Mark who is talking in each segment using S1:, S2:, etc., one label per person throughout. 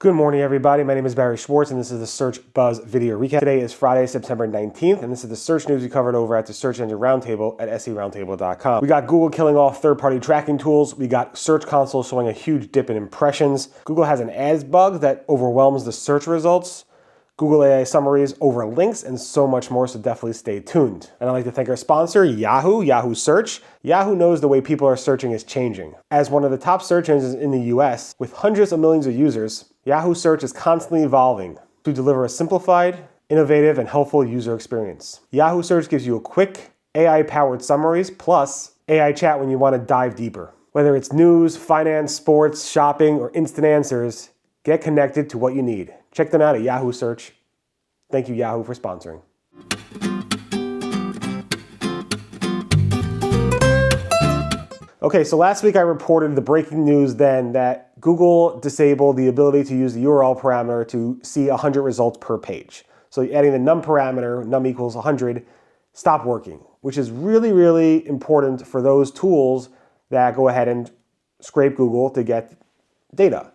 S1: Good morning, everybody. My name is Barry Schwartz, and this is the Search Buzz video recap. Today is Friday, September 19th, and this is the search news we covered over at the Search Engine Roundtable at seroundtable.com. We got Google killing off third-party tracking tools. We got Search Console showing a huge dip in impressions. Google has an ads bug that overwhelms the search results. Google AI summaries over links, and so much more, so definitely stay tuned. And I'd like to thank our sponsor, Yahoo Search. Yahoo knows the way people are searching is changing. As one of the top search engines in the US, with hundreds of millions of users, Yahoo Search is constantly evolving to deliver a simplified, innovative, and helpful user experience. Yahoo Search gives you a quick, AI-powered summaries, plus AI chat when you want to dive deeper. Whether it's news, finance, sports, shopping, or instant answers, get connected to what you need. Check them out at Yahoo Search. Thank you, Yahoo, for sponsoring. Okay, so last week I reported the breaking news then that Google disabled the ability to use the URL parameter to see 100 results per page. So adding the num parameter, num equals 100, stopped working, which is really, really important for those tools that go ahead and scrape Google to get data.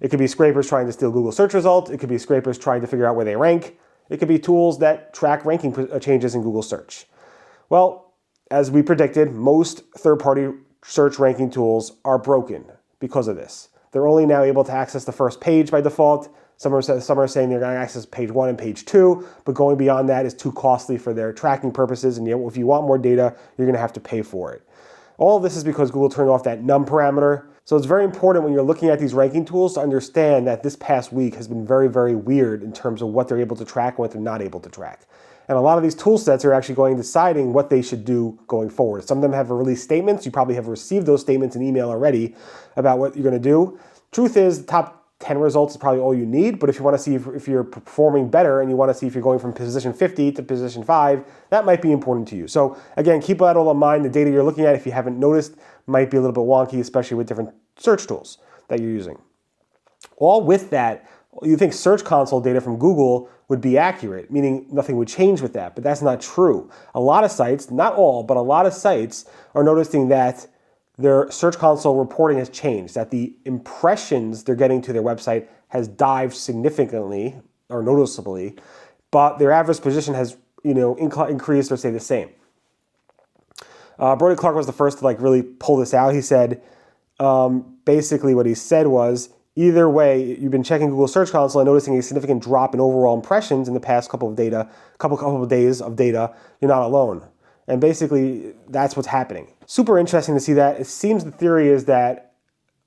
S1: It could be scrapers trying to steal Google search results. It could be scrapers trying to figure out where they rank. It could be tools that track ranking changes in Google search. Well, as we predicted, most third-party search ranking tools are broken because of this. They're only now able to access the first page by default. Some are saying they're going to access page 1 and page 2, but going beyond that is too costly for their tracking purposes, and if you want more data, you're going to have to pay for it. All of this is because Google turned off that num parameter. So it's very important when you're looking at these ranking tools to understand that this past week has been very, very weird in terms of what they're able to track and what they're not able to track. And a lot of these tool sets are actually deciding what they should do going forward. Some of them have released statements. You probably have received those statements in email already about what you're going to do. Truth is, the top 10 results is probably all you need, but if you want to see if you're performing better and you want to see if you're going from position 50 to position 5, that might be important to you. So again, keep that all in mind. The data you're looking at, if you haven't noticed, might be a little bit wonky, especially with different search tools that you're using. All with that, you think Search Console data from Google would be accurate, meaning nothing would change with that, but that's not true. A lot of sites, not all, but a lot of sites are noticing that their Search Console reporting has changed, that the impressions they're getting to their website has dived significantly or noticeably, but their average position has increased or stayed the same. Brody Clark was the first to really pull this out. He said, basically what he said was, either way, you've been checking Google Search Console and noticing a significant drop in overall impressions in the past couple of days of data, you're not alone. And basically, that's what's happening. Super interesting to see that. It seems the theory is that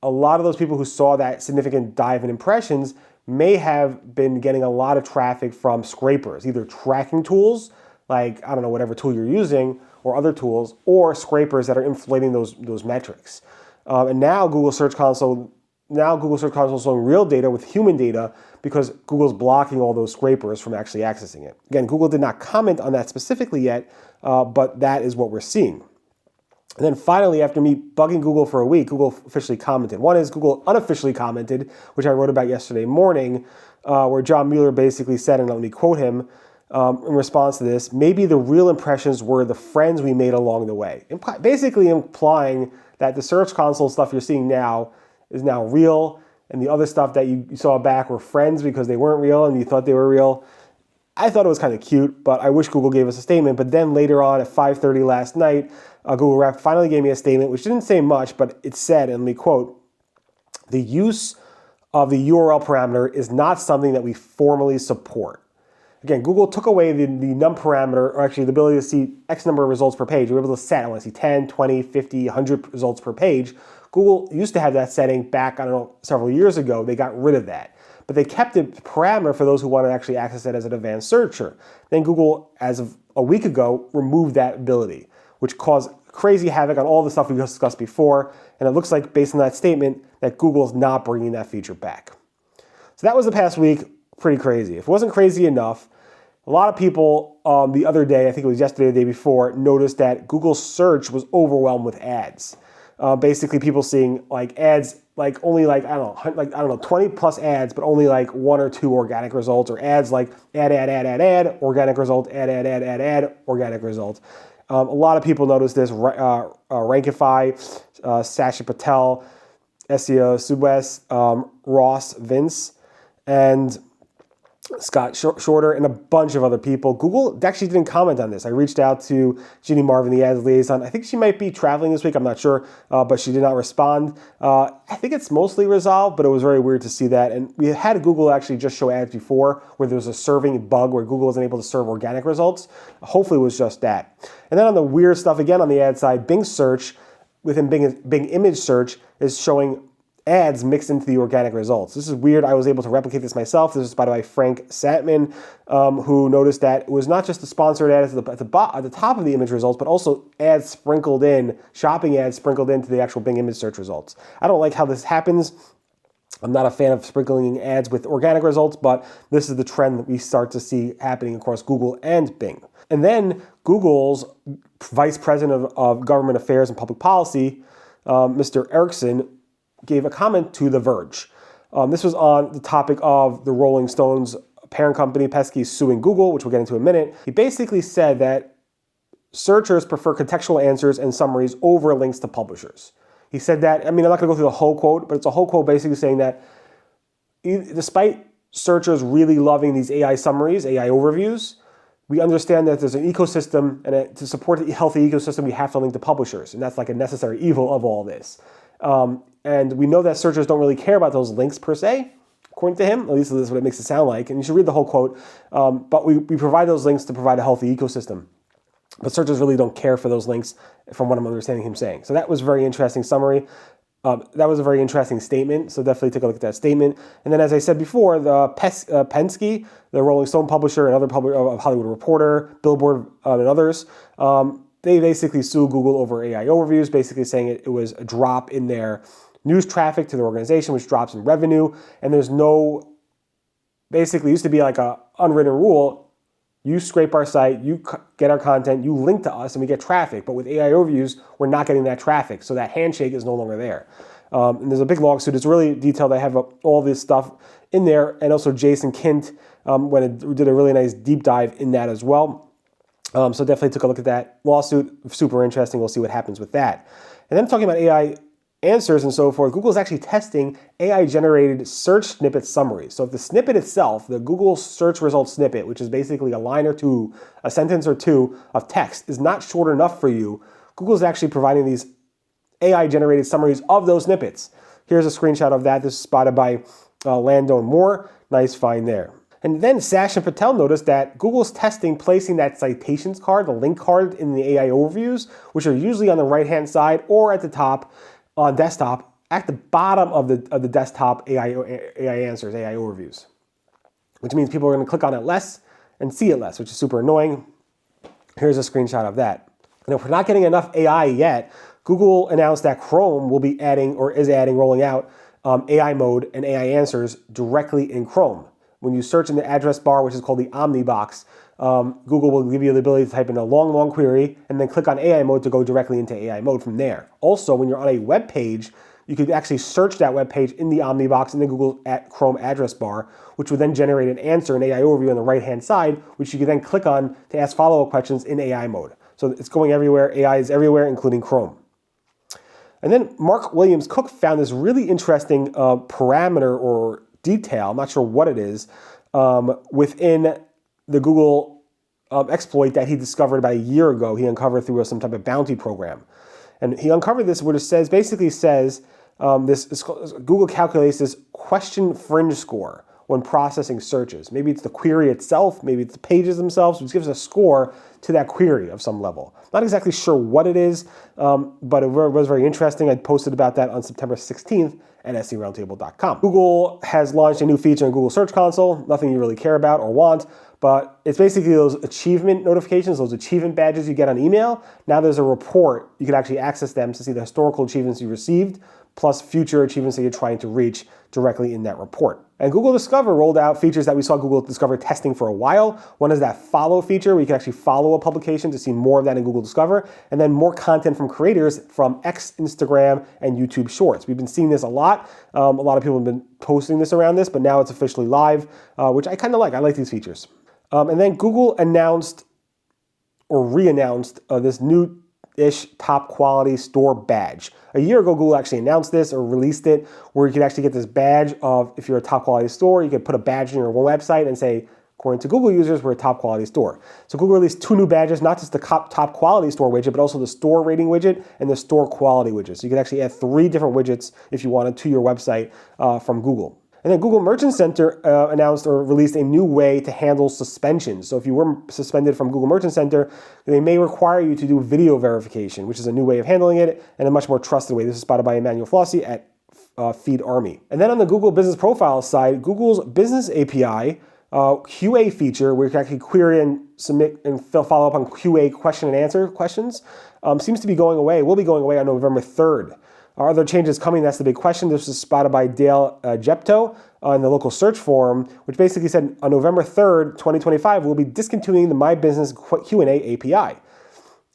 S1: a lot of those people who saw that significant dive in impressions may have been getting a lot of traffic from scrapers, either tracking tools, like, I don't know, whatever tool you're using, or other tools, or scrapers that are inflating those metrics. And now Google Search Console is showing real data with human data because Google's blocking all those scrapers from actually accessing it. Again, Google did not comment on that specifically yet, but that is what we're seeing. And then finally, after me bugging Google for a week, Google officially commented. One is Google unofficially commented, which I wrote about yesterday morning, where John Mueller basically said, and let me quote him, in response to this, maybe the real impressions were the friends we made along the way. Basically implying that the Search Console stuff you're seeing now is now real, and the other stuff that you saw back were friends because they weren't real and you thought they were real. I thought it was kind of cute, but I wish Google gave us a statement. But then later on at 5:30 last night, Google Rep finally gave me a statement, which didn't say much, but it said, and let me quote, the use of the URL parameter is not something that we formally support. Again, Google took away the num parameter, or actually the ability to see X number of results per page. We were able to set, I want to see 10, 20, 50, 100 results per page. Google used to have that setting back, I don't know, several years ago. They got rid of that. But they kept the parameter for those who want to actually access it as an advanced searcher. Then Google, as of a week ago, removed that ability, which caused crazy havoc on all the stuff we discussed before. And it looks like, based on that statement, that Google's not bringing that feature back. So that was the past week. Pretty crazy. If it wasn't crazy enough, a lot of people the other day, I think it was yesterday or the day before, noticed that Google search was overwhelmed with ads. Basically, people seeing ads, only I don't know, 20 plus ads, but only 1 or 2 organic results, or ads like ad, organic result, ad, organic result. A lot of people noticed this. Rankify, Sasha Patel, SEO Subwest, Ross Vince. and Scott Shorter, and a bunch of other people. Google actually didn't comment on this. I reached out to Ginny Marvin, the ads liaison. I think she might be traveling this week. I'm not sure, but she did not respond. I think it's mostly resolved, but it was very weird to see that. And we had Google actually just show ads before where there was a serving bug where Google wasn't able to serve organic results. Hopefully it was just that. And then on the weird stuff, again on the ad side, Bing search within Bing image search is showing ads mixed into the organic results. This is weird. I was able to replicate this myself. This is by the way Frank Satman, who noticed that it was not just the sponsored ads at the top of the image results, but also ads sprinkled in, shopping ads sprinkled into the actual Bing image search results. I don't like how this happens. I'm not a fan of sprinkling ads with organic results, but this is the trend that we start to see happening across Google and Bing. And then Google's Vice President of Government Affairs and Public Policy, Mr. Erickson, gave a comment to The Verge. This was on the topic of the Rolling Stones parent company, Penske, suing Google, which we'll get into in a minute. He basically said that searchers prefer contextual answers and summaries over links to publishers. He said that, I mean, I'm not going to go through the whole quote, but it's a whole quote basically saying that despite searchers really loving these AI summaries, AI overviews, we understand that there's an ecosystem, and to support the healthy ecosystem, we have to link to publishers, and that's like a necessary evil of all this. And we know that searchers don't really care about those links per se, according to him. At least this is what it makes it sound like. And you should read the whole quote. But we provide those links to provide a healthy ecosystem. But searchers really don't care for those links, from what I'm understanding him saying. So that was a very interesting summary. That was a very interesting statement. So definitely take a look at that statement. And then, as I said before, the Penske, the Rolling Stone publisher, and other Hollywood Reporter, Billboard, and others, they basically sued Google over AI overviews, basically saying it was a drop in their news traffic to the organization, which drops in revenue. And there's no, basically, it used to be like a unwritten rule. You scrape our site, you get our content, you link to us, and we get traffic. But with AI overviews, we're not getting that traffic. So that handshake is no longer there. And there's a big lawsuit. It's really detailed. I have all this stuff in there. And also Jason Kint did a really nice deep dive in that as well. So definitely took a look at that lawsuit. Super interesting. We'll see what happens with that. And then talking about AI answers and so forth, Google is actually testing AI-generated search snippet summaries. So if the snippet itself, the Google search result snippet, which is basically a line or two, a sentence or two of text, is not short enough for you, Google is actually providing these AI-generated summaries of those snippets. Here's a screenshot of that. This is spotted by Landon Moore. Nice find there. And then Sash and Patel noticed that Google's testing placing that citations card, the link card in the AI overviews, which are usually on the right-hand side or at the top on desktop, at the bottom of the desktop AI answers, AI overviews, which means people are going to click on it less and see it less, which is super annoying. Here's a screenshot of that. And if we're not getting enough AI yet, Google announced that Chrome will be adding, or is adding, rolling out AI mode and AI answers directly in Chrome. When you search in the address bar, which is called the Omni box, Google will give you the ability to type in a long query and then click on AI mode to go directly into AI mode from there. Also, when you're on a web page, you could actually search that web page in the Omni box in the Google Chrome address bar, which would then generate an answer, an AI overview on the right-hand side, which you could then click on to ask follow-up questions in AI mode. So it's going everywhere. AI is everywhere, including Chrome. And then Mark Williams Cook found this really interesting parameter or detail, I'm not sure what it is, within the Google exploit that he discovered about a year ago. He uncovered through some type of bounty program. And he uncovered this, what it says, basically says, Google calculates this question fringe score when processing searches. Maybe it's the query itself, maybe it's the pages themselves, which gives a score to that query of some level. Not exactly sure what it is, but it was very interesting. I posted about that on September 16th at seroundtable.com. Google has launched a new feature in Google Search Console, nothing you really care about or want, but it's basically those achievement notifications, those achievement badges you get on email. Now there's a report. You can actually access them to see the historical achievements you received, plus future achievements that you're trying to reach directly in that report. And Google Discover rolled out features that we saw Google Discover testing for a while. One is that follow feature, where you can actually follow a publication to see more of that in Google Discover, and then more content from creators from X, Instagram, and YouTube Shorts. We've been seeing this a lot. A lot of people have been posting this around this, but now it's officially live, which I kind of like. I like these features. And then Google announced or re-announced this new ish top quality store badge. A year ago, Google actually announced this or released it, where you could actually get this badge of, if you're a top quality store, you could put a badge in your website and say, according to Google users, we're a top quality store. So Google released 2 new badges, not just the top quality store widget, but also the store rating widget and the store quality widget. So you can actually add 3 different widgets if you wanted to your website from Google. And then Google Merchant Center announced or released a new way to handle suspensions. So if you were suspended from Google Merchant Center, they may require you to do video verification, which is a new way of handling it and a much more trusted way. This is spotted by Emmanuel Flossie at Feed Army. And then on the Google Business Profile side, Google's Business API QA feature, where you can actually query and submit and follow up on QA question and answer questions, seems to be going away, will be going away on November 3rd. Are there changes coming? That's the big question. This was spotted by Dale Jepto in the local search forum, which basically said on November 3rd, 2025, we'll be discontinuing the My Business Q&A API.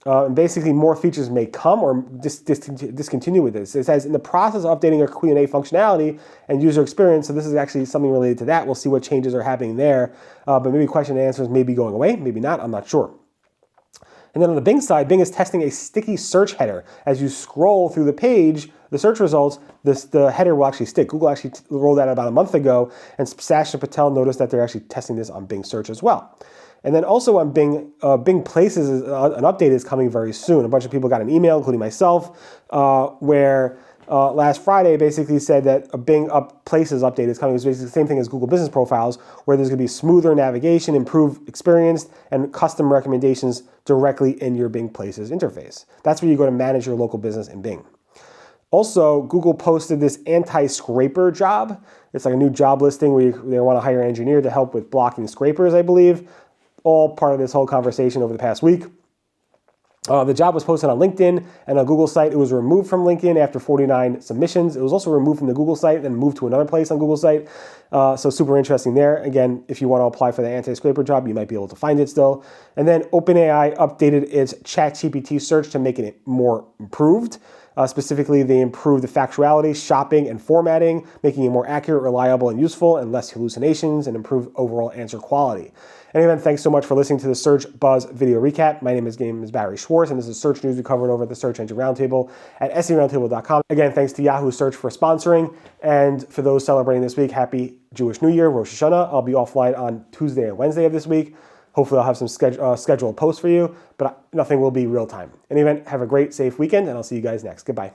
S1: And basically, more features may come or discontinue with this. It says, in the process of updating our Q&A functionality and user experience, so this is actually something related to that. We'll see what changes are happening there. But maybe question and answers may be going away, maybe not, I'm not sure. And then on the Bing side, Bing is testing a sticky search header. As you scroll through the page, the search results, the header will actually stick. Google actually rolled that out about a month ago, and Sasha Patel noticed that they're actually testing this on Bing search as well. And then also on Bing, Bing Places, an update is coming very soon. A bunch of people got an email, including myself, where last Friday basically said that a Bing Places update is coming. It's basically the same thing as Google Business Profiles, where there's going to be smoother navigation, improved experience, and custom recommendations directly in your Bing Places interface. That's where you go to manage your local business in Bing. Also, Google posted this anti-scraper job. It's like a new job listing where they want to hire an engineer to help with blocking scrapers, I believe. All part of this whole conversation over the past week. The job was posted on LinkedIn and on Google site. It was removed from LinkedIn after 49 submissions. It was also removed from the Google site and moved to another place on Google site. So super interesting there. Again, if you want to apply for the anti-scraper job, you might be able to find it still. And then OpenAI updated its ChatGPT search to make it more improved. Specifically, they improved the factuality, shopping, and formatting, making it more accurate, reliable, and useful, and less hallucinations, and improved overall answer quality. Anyway, thanks so much for listening to the Search Buzz video recap. My name is Barry Schwartz, and this is search news we covered over at the Search Engine Roundtable at seroundtable.com. Again, thanks to Yahoo Search for sponsoring, and for those celebrating this week, happy Jewish New Year, Rosh Hashanah. I'll be offline on Tuesday and Wednesday of this week. Hopefully I'll have some scheduled posts for you, but nothing will be real time. In any event, have a great, safe weekend, and I'll see you guys next. Goodbye.